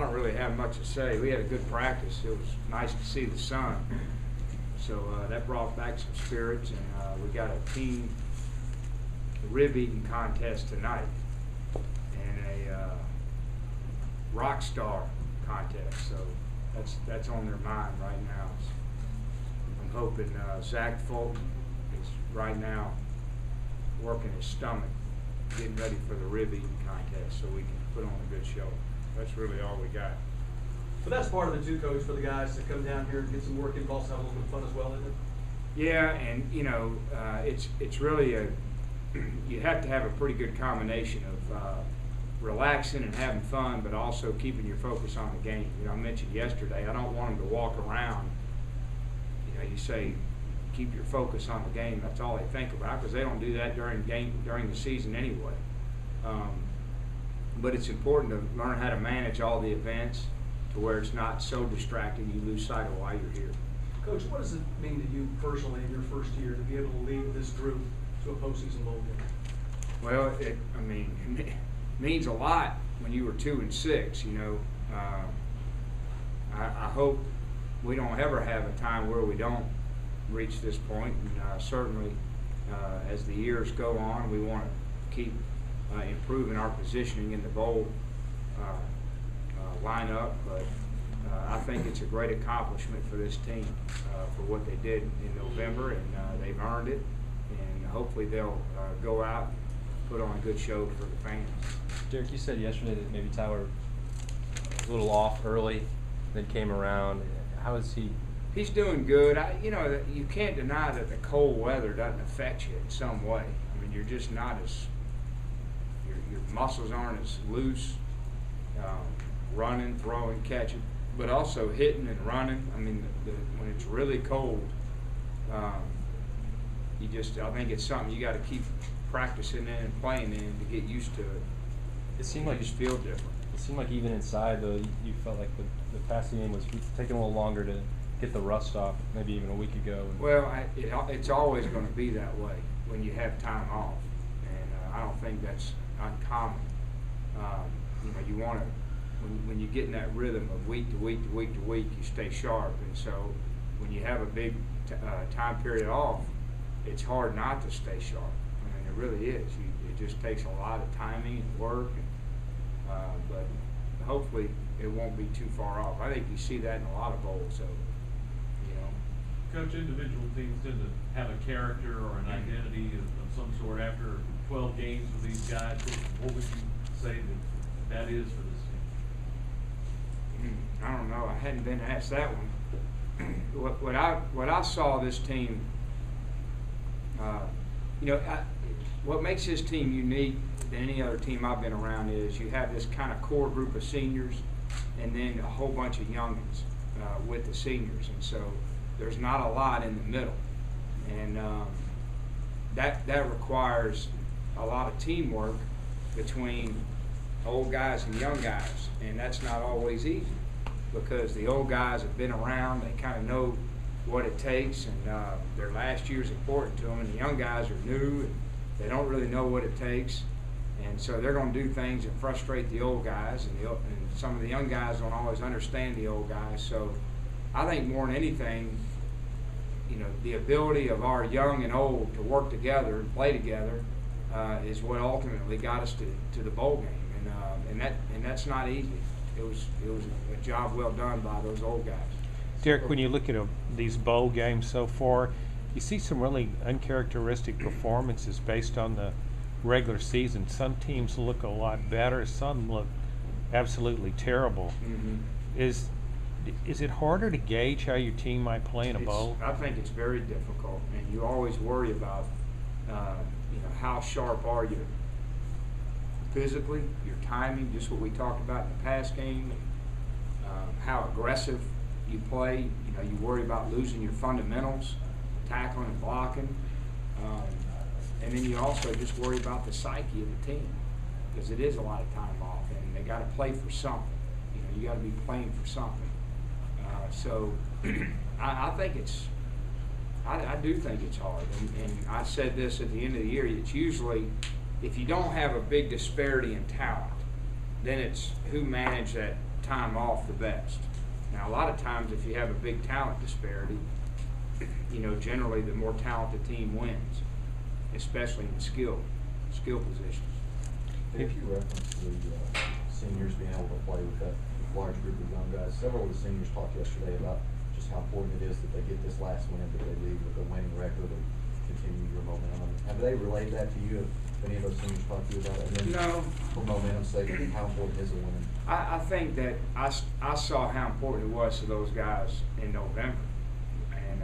don't really have much to say. We had a good practice. It was nice to see the sun. So that brought back some spirits, and we got a team rib eating contest tonight and a rock star contest. So that's on their mind right now. I'm hoping Zach Fulton is right now working his stomach, getting ready for the rib eating contest so we can put on a good show. That's really all we got. But that's part of it too, Coach, for the guys to come down here and get some work in, also have a little bit of fun as well, isn't it? Yeah, and you know, it's really you have to have a pretty good combination of relaxing and having fun, but also keeping your focus on the game. You know, I mentioned yesterday, I don't want them to walk around. You know, you say keep your focus on the game. That's all they think about, because they don't do that during the season anyway. But it's important to learn how to manage all the events to where it's not so distracting you lose sight of why you're here. Coach, what does it mean to you personally in your first year to be able to lead this group to a postseason bowl game? Well, it means a lot when you were 2-6. You know, I hope we don't ever have a time where we don't reach this point, and certainly as the years go on, we want to keep improving our positioning in the bowl lineup. But I think it's a great accomplishment for this team for what they did in November, and they've earned it, and hopefully they'll go out and put on a good show for the fans. Derek, you said yesterday that maybe Tyler was a little off early, then came around. How is he? He's doing good. You know, you can't deny that the cold weather doesn't affect you in some way. I mean, you're just not as, your muscles aren't as loose, running, throwing, catching, but also hitting and running. I mean, when it's really cold, I think it's something you got to keep practicing in and playing in to get used to it. It seemed like you just feel different. It seemed like even inside, though, you felt like the passing game was taking a little longer to get the rust off, maybe even a week ago. Well, it's always going to be that way when you have time off, and I don't think that's uncommon. You know, you want to, when you get in that rhythm of week to week to week to week, you stay sharp, and so when you have a big time period off, it's hard not to stay sharp. I mean, it really is. It just takes a lot of timing and work, but hopefully it won't be too far off. I think you see that in a lot of bowls, so. Coach, individual teams tend to have a character or an identity of some sort after 12 games with these guys. What would you say that is for this team? I don't know. I hadn't been asked that one. What I saw this team, you know, what makes this team unique than any other team I've been around is you have this kind of core group of seniors and then a whole bunch of youngins with the seniors, and so there's not a lot in the middle, and that requires a lot of teamwork between old guys and young guys, and that's not always easy because the old guys have been around, they kind of know what it takes, and their last year is important to them, and the young guys are new and they don't really know what it takes, and so they're going to do things that frustrate the old guys, and some of the young guys don't always understand the old guys. So I think more than anything, you know, the ability of our young and old to work together and play together is what ultimately got us to the bowl game, and that's not easy. It was a job well done by those old guys. Derek, when you look at these bowl games so far, you see some really uncharacteristic performances based on the regular season. Some teams look a lot better, some look absolutely terrible. Mm-hmm. Is it harder to gauge how your team might play in a bowl? I think it's very difficult, and you always worry about, you know, how sharp are you physically, your timing, just what we talked about in the past game, how aggressive you play. You know, you worry about losing your fundamentals, tackling and blocking, and then you also just worry about the psyche of the team, because it is a lot of time off, and they got to play for something. You know, you got to be playing for something. So I think I do think it's hard, and I said this at the end of the year. It's usually, if you don't have a big disparity in talent, then it's who managed that time off the best. Now, a lot of times if you have a big talent disparity, generally the more talented team wins, especially in the skill positions. If you reference the seniors being able to play with that large group of young guys, several of the seniors talked yesterday about just how important it is that they get this last win, that they leave with a winning record and continue your momentum. Have they relayed that to you? Have any of those seniors talked to you about it? And then No. for momentum's sake, how important is a win? I think that I saw how important it was to those guys in November, and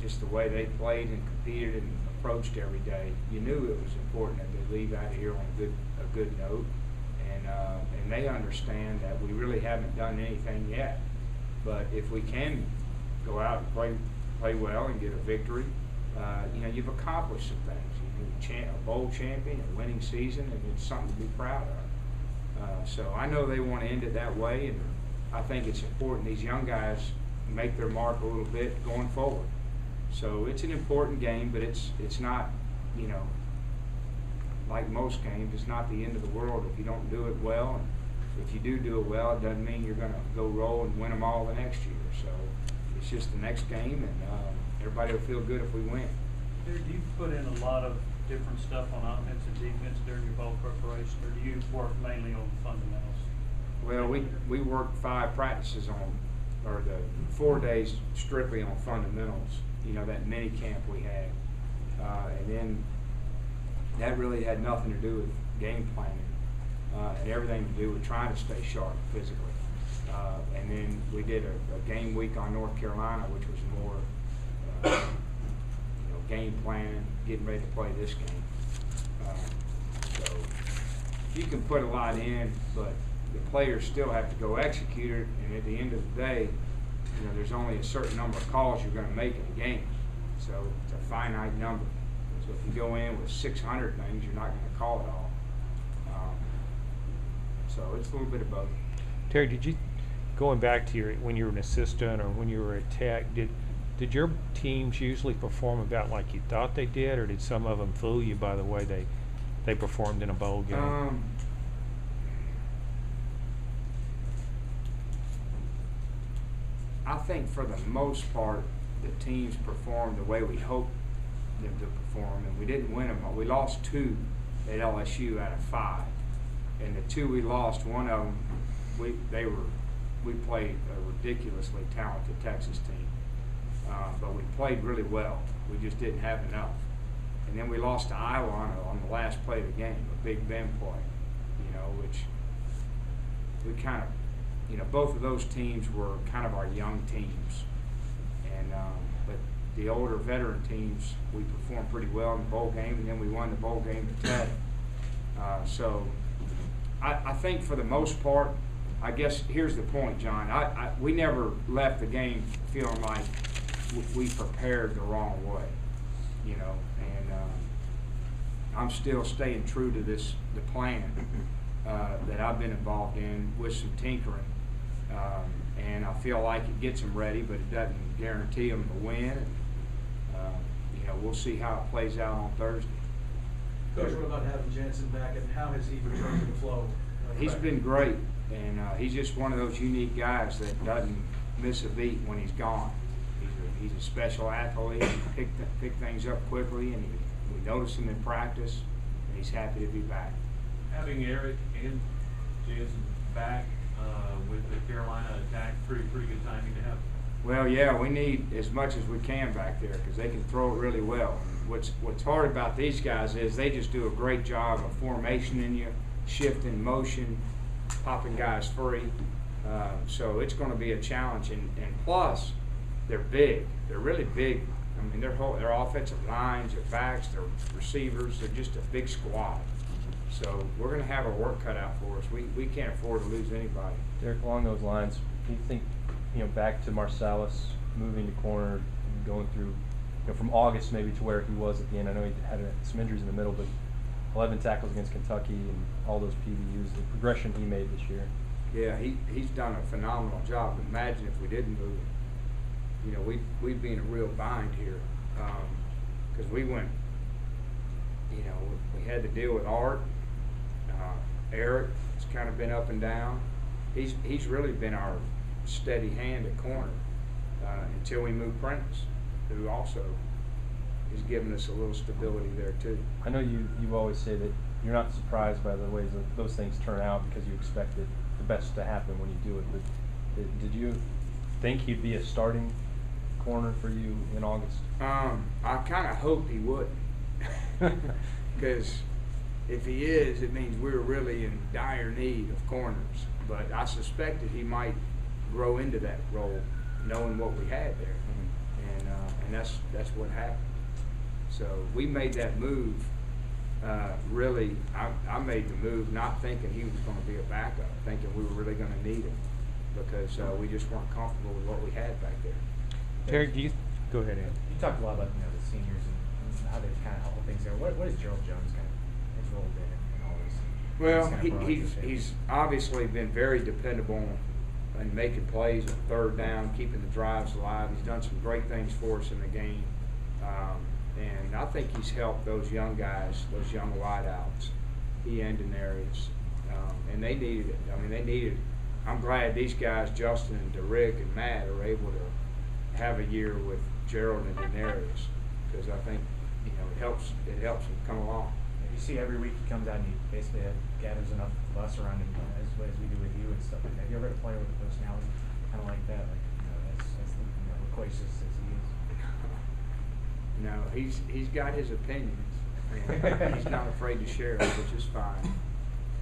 just the way they played and competed and approached every day. You knew it was important that they leave out of here on a good note, and they understand that we really haven't done anything yet. But if we can go out and play well and get a victory, you've accomplished some things. You're a bowl champion, a winning season, and it's something to be proud of. So I know they want to end it that way, and I think it's important these young guys make their mark a little bit going forward. So it's an important game, but it's not, like most games, it's not the end of the world if you don't do it well. And if you do it well, it doesn't mean you're going to go roll and win them all the next year. So it's just the next game, and everybody will feel good if we win. Do you put in a lot of different stuff on offense and defense during your bowl preparation, or do you work mainly on fundamentals? Well, we worked 5 practices or the 4 days strictly on fundamentals, that mini camp we had. And then that really had nothing to do with game planning. And everything to do with trying to stay sharp physically. And then we did a game week on North Carolina, which was more, game planning, getting ready to play this game. So you can put a lot in, but the players still have to go execute it. And at the end of the day, there's only a certain number of calls you're going to make in a game. So it's a finite number. So if you go in with 600 things, you're not going to call it all. So it's a little bit of both. Terry, did you, going back to when you were an assistant or when you were a tech, did your teams usually perform about like you thought they did, or did some of them fool you by the way they performed in a bowl game? I think for the most part, the teams performed the way we hoped them to perform, and we didn't win them. We lost 2 at LSU out of 5, and the 2 we lost, one of them, we played a ridiculously talented Texas team, but we played really well. We just didn't have enough. And then we lost to Iowa on the last play of the game, a Big Ben play, which we kind of, both of those teams were kind of our young teams. And but the older veteran teams, we performed pretty well in the bowl game, and then we won the bowl game to Tech. So I think for the most part, I guess here's the point, John. We never left the game feeling like we prepared the wrong way, and I'm still staying true to the plan that I've been involved in with some tinkering, and I feel like it gets them ready, but it doesn't guarantee them to win. And, we'll see how it plays out on Thursday. Coach, what about having Jansen back, and how has he returned to the flow? He's been great, and he's just one of those unique guys that doesn't miss a beat when he's gone. He's a special athlete. He pick things up quickly, and we notice him in practice, and he's happy to be back. Having Eric and Jansen back with the Carolina attack, pretty good timing to have. Well, yeah, we need as much as we can back there because they can throw it really well. What's hard about these guys is they just do a great job of formation in you, shifting motion, popping guys free. So it's going to be a challenge, and plus they're big. They're really big. I mean, their offensive lines, their backs, their receivers, they're just a big squad. So we're going to have our work cut out for us. We can't afford to lose anybody. Derek, along those lines, do you think, back to Marsalis moving to corner, and going through, from August maybe to where he was at the end? I know he had some injuries in the middle, but 11 tackles against Kentucky and all those PBUs, the progression he made this year. Yeah, he's done a phenomenal job. Imagine if we didn't move him. We'd be in a real bind here because we went, we had to deal with Art, Eric, It's kind of been up and down. He's really been our steady hand at corner until we moved Prentice, who also is giving us a little stability there too. I know you always say that you're not surprised by the ways that those things turn out because you expected the best to happen when you do it. But did you think he'd be a starting corner for you in August? I kind of hoped he would, because if he is, it means we're really in dire need of corners. But I suspected he might grow into that role, knowing what we had there, and that's what happened. So we made that move. Really, I made the move not thinking he was going to be a backup, thinking we were really going to need him, because we just weren't comfortable with what we had back there. Derek, go ahead, Ed. You talked a lot about the seniors and how they've kind of held things there. What is Gerald Jones kind of his role been in all this? Well, He's kind of brought he's this in. he's obviously been very dependable in making plays on third down, keeping the drives alive. He's done some great things for us in the game, and I think he's helped those young guys, those young wideouts. He and Denarius, and they needed it. I mean, they needed it. I'm glad these guys, Justin and DeRick and Matt, are able to have a year with Gerald and Denarius, because I think it helps him come along. You see every week he comes out and he basically gathers enough of us around him as we do with you and stuff like that. Have you ever had a player with a personality kind of like that, like as loquacious as he is? No, he's got his opinions, and he's not afraid to share them, which is fine.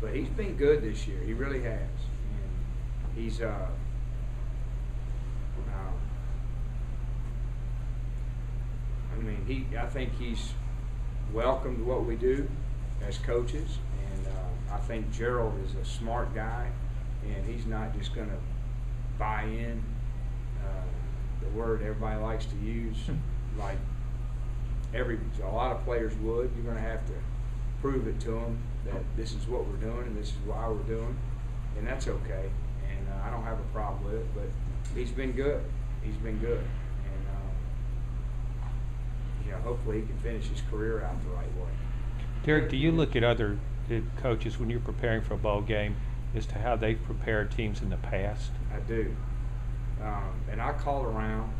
But he's been good this year. He really has, and he's I think he's welcomed what we do as coaches, and I think Gerald is a smart guy, and he's not just going to buy in the word everybody likes to use, like a lot of players would. You're going to have to prove it to them that this is what we're doing and this is why we're doing, and that's okay. And I don't have a problem with it, but he's been good. He's been good. Hopefully he can finish his career out the right way. Derek, do you look at other coaches when you're preparing for a bowl game as to how they've prepared teams in the past? I do. And I call around.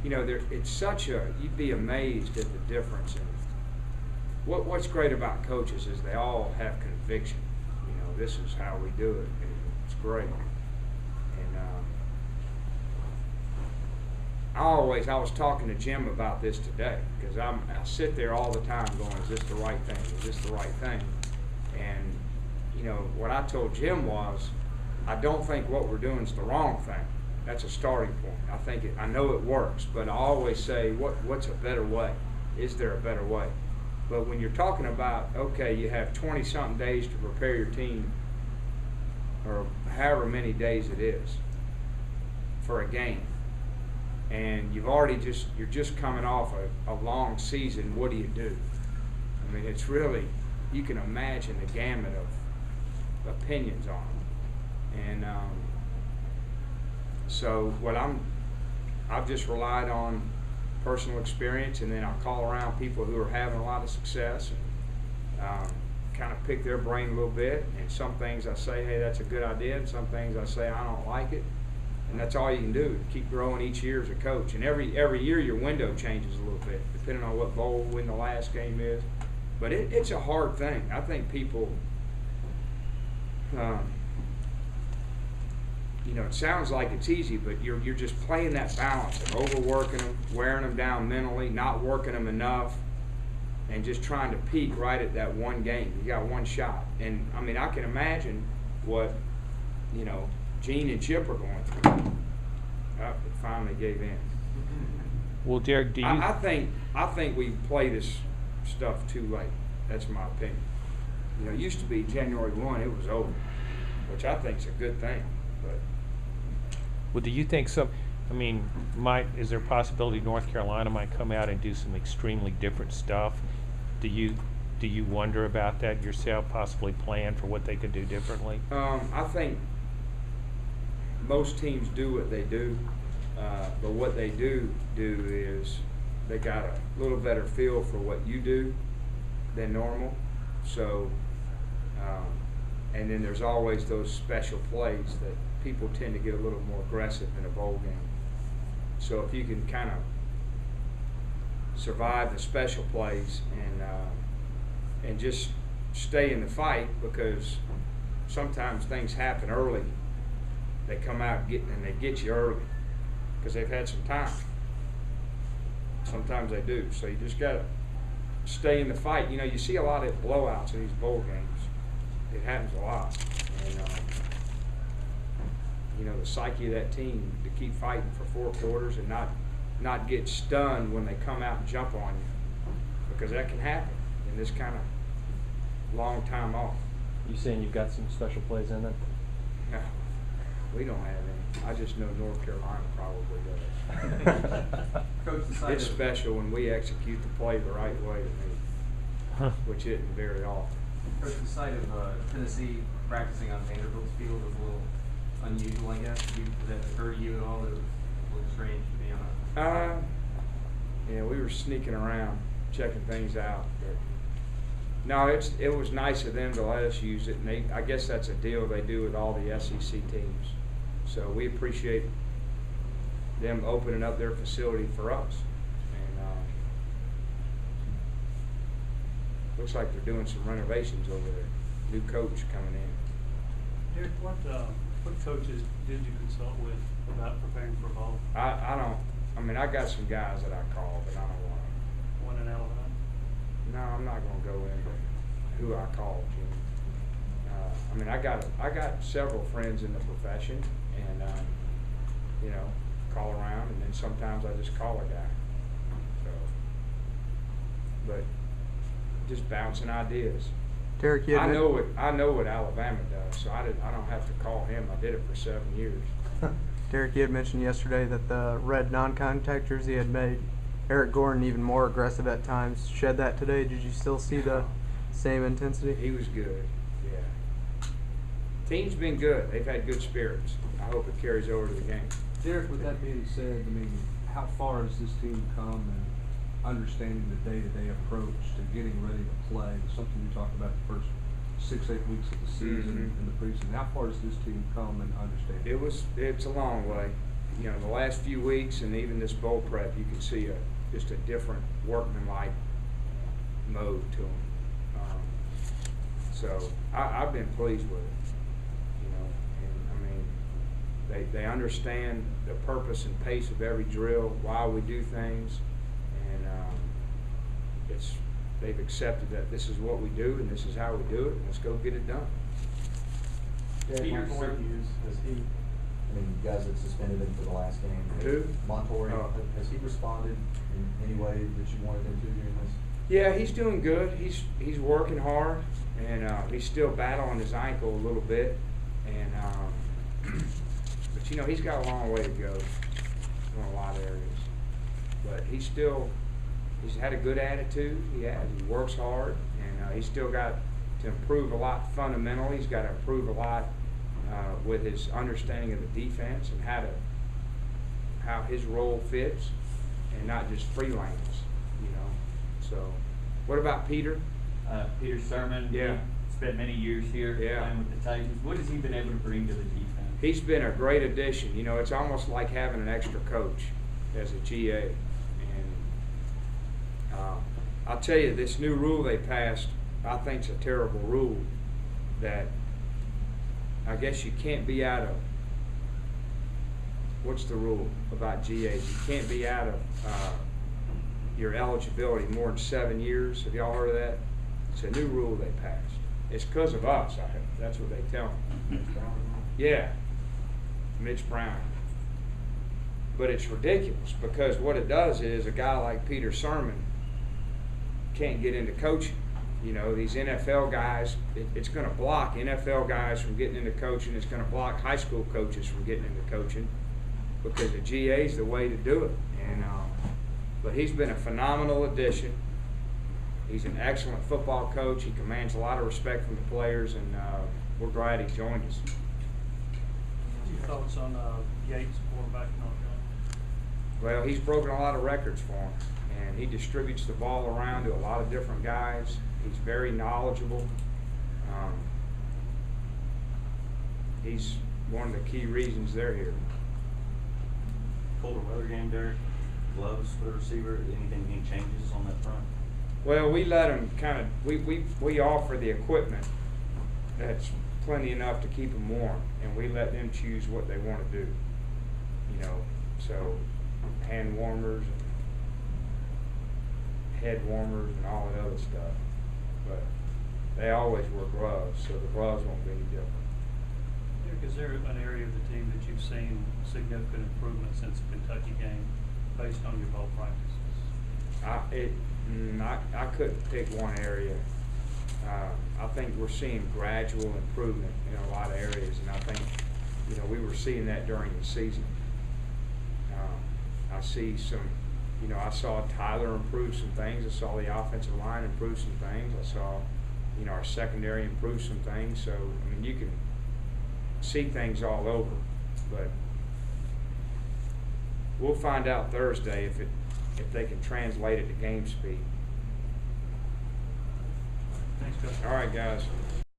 It's such you'd be amazed at the difference. What's great about coaches is they all have conviction. This is how we do it, and it's great. I was talking to Jim about this today, because I sit there all the time going, is this the right thing? Is this the right thing? And, what I told Jim was, I don't think what we're doing is the wrong thing. That's a starting point. I know it works, but I always say, what's a better way? Is there a better way? But when you're talking about, okay, you have 20-something days to prepare your team, or however many days it is, for a game, and you're just coming off a long season, what do you do? I mean, it's really, you can imagine the gamut of opinions on it. And so I've just relied on personal experience, and then I'll call around people who are having a lot of success and kind of pick their brain a little bit. And some things I say, hey, that's a good idea, and some things I say, I don't like it. And that's all you can do, keep growing each year as a coach. And every year your window changes a little bit, depending on what bowl win the last game is. But it's a hard thing. I think people, it sounds like it's easy, but you're just playing that balance of overworking them, wearing them down mentally, not working them enough, and just trying to peak right at that one game. You got one shot. And, I can imagine what, Gene and Chip are going through. It finally gave in. Well, Derek, do you? I think we play this stuff too late. That's my opinion. It used to be January 1, it was over, which I think is a good thing. But Well, do you think so? Is there a possibility North Carolina might come out and do some extremely different stuff? Do you wonder about that yourself? Possibly plan for what they could do differently? I think most teams do what they do, but what they do is they got a little better feel for what you do than normal. So And then there's always those special plays that people tend to get a little more aggressive in a bowl game. So if you can kind of survive the special plays and just stay in the fight, because sometimes things happen early. They come out and they get you early because they've had some time. Sometimes they do. So you just got to stay in the fight. You know, you see a lot of blowouts in these bowl games. It happens a lot. And, you know, the psyche of that team to keep fighting for 4 quarters and not get stunned when they come out and jump on you, because that can happen in this kind of long time off. You saying you've got some special plays in there? No, we don't have any. I just know North Carolina probably does. Coach, the side It's of- special when we execute the play the right way to me, which isn't very often. Coach, the sight of Tennessee practicing on Vanderbilt's field was a little unusual, I guess. Did that occur to you at all? It was a little strange to be on a. Yeah, we were sneaking around, checking things out. But no, it was nice of them to let us use it, and I guess that's a deal they do with all the SEC teams. So we appreciate them opening up their facility for us. And looks like they're doing some renovations over there. New coach coming in. Derek, what coaches did you consult with about preparing for bowl? I mean, I got some guys that I call, but I don't want to. One in Alabama? No, I'm not going to go into who I called, Jim. I mean, I got several friends in the profession, and you know, call around, and then sometimes I just call a guy. So, but just bouncing ideas. Derek, you I had know what Alabama does, so I don't have to call him. I did it for 7 years. Derek, you had mentioned yesterday that the red non-contact jersey had made Eric Gordon even more aggressive at times. Shed that today. Did you still see the same intensity? He was good, yeah. Team's been good. They've had good spirits. I hope it carries over to the game. Derek, with that being said, I mean, how far has this team come in understanding the day-to-day approach to getting ready to play? Something you talked about the first 6-8 weeks of the season and the preseason. How far has this team come in understanding? It's a long way. You know, the last few weeks and even this bowl prep, you can see just a different workmanlike mode to them. So I've been pleased with it. You know, and I mean, they understand the purpose and pace of every drill, why we do things, and they've accepted that this is what we do and this is how we do it, and let's go get it done. Peter Voorhees, has he, I mean, you guys had suspended him for the last game. Who? Montori, Oh. has he responded in any way that you wanted him to during this? Yeah, he's doing good. He's working hard, and he's still battling his ankle a little bit, and but you know, he's got a long way to go in a lot of areas. But he's had a good attitude. He works hard, and he's still got to improve a lot fundamentally. He's got to improve a lot with his understanding of the defense and how his role fits, and not just freelance, you know. So, what about Peter? Peter Sermon. Yeah. He spent many years here playing with the Titans. What has he been able to bring to the defense? He's been a great addition. You know, it's almost like having an extra coach as a GA. And I'll tell you, this new rule they passed, I think it's a terrible rule, that I guess you can't be out of, what's the rule about GAs? You can't be out of your eligibility more than 7 years. Have y'all heard of that? It's a new rule they passed. It's because of us. That's what they tell me. Yeah, Mitch Brown. But it's ridiculous, because what it does is a guy like Peter Sermon can't get into coaching. You know, these NFL guys, it's going to block NFL guys from getting into coaching. It's going to block high school coaches from getting into coaching, because the GA is the way to do it. And but he's been a phenomenal addition. He's an excellent football coach. He commands a lot of respect from the players, and we're glad he joined us. Your thoughts on Yates, quarterback in North Carolina? Well, he's broken a lot of records for him, and he distributes the ball around to a lot of different guys. He's very knowledgeable. he's one of the key reasons they're here. Colder weather game, Derek, gloves for the receiver, any changes on that front? Well, we let them kind of, we offer the equipment that's plenty enough to keep them warm, and we let them choose what they want to do. You know, so hand warmers and head warmers and all that other stuff. But they always wear gloves, so the gloves won't be any different. Derek, is there an area of the team that you've seen significant improvement since the Kentucky game based on your bowl practices? I couldn't pick one area. I think we're seeing gradual improvement in a lot of areas, and I think, you know, we were seeing that during the season. I see some, you know, I saw Tyler improve some things. I saw the offensive line improve some things. I saw, you know, our secondary improve some things. So, I mean, you can see things all over, but we'll find out Thursday if they can translate it to game speed. Thanks, Coach. All right, guys.